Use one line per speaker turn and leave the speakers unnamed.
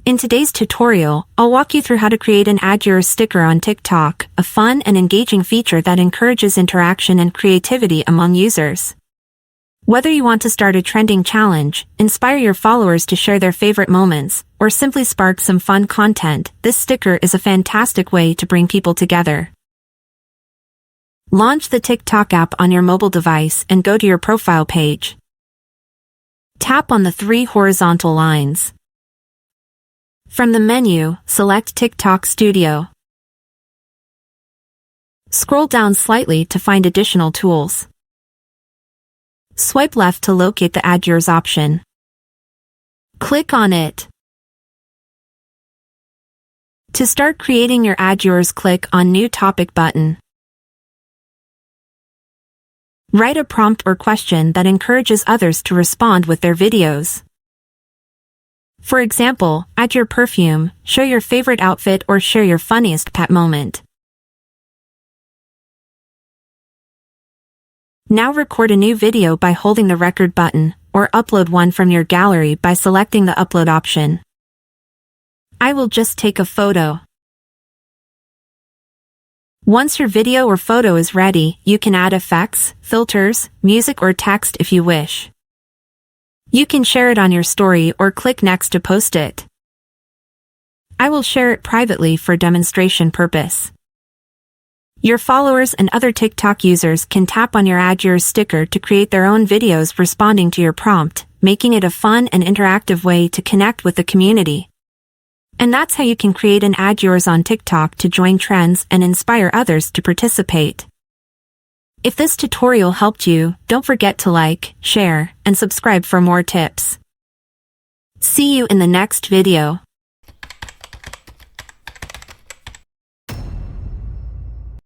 In today's tutorial, I'll walk you through how to create an Add Yours sticker on TikTok, a fun and engaging feature that encourages interaction and creativity among users. Whether you want to start a trending challenge, inspire your followers to share their favorite moments, or simply spark some fun content, this sticker is a fantastic way to bring people together. Launch the TikTok app on your mobile device and go to your profile page. Tap on the three horizontal lines. From the menu, select TikTok Studio. Scroll down slightly to find additional tools. Swipe left to locate the Add Yours option. Click on it. To start creating your Add Yours, click on New Topic button. Write a prompt or question that encourages others to respond with their videos. For example, add your perfume, show your favorite outfit, or share your funniest pet moment. Now record a new video by holding the record button, or upload one from your gallery by selecting the upload option. I will just take a photo. Once your video or photo is ready, you can add effects, filters, music, or text if you wish. You can share it on your story or click next to post it. I will share it privately for demonstration purpose. Your followers and other TikTok users can tap on your Add Yours sticker to create their own videos responding to your prompt, making it a fun and interactive way to connect with the community. And that's how you can create an Add Yours on TikTok to join trends and inspire others to participate. If this tutorial helped you, don't forget to like, share, and subscribe for more tips. See you in the next video.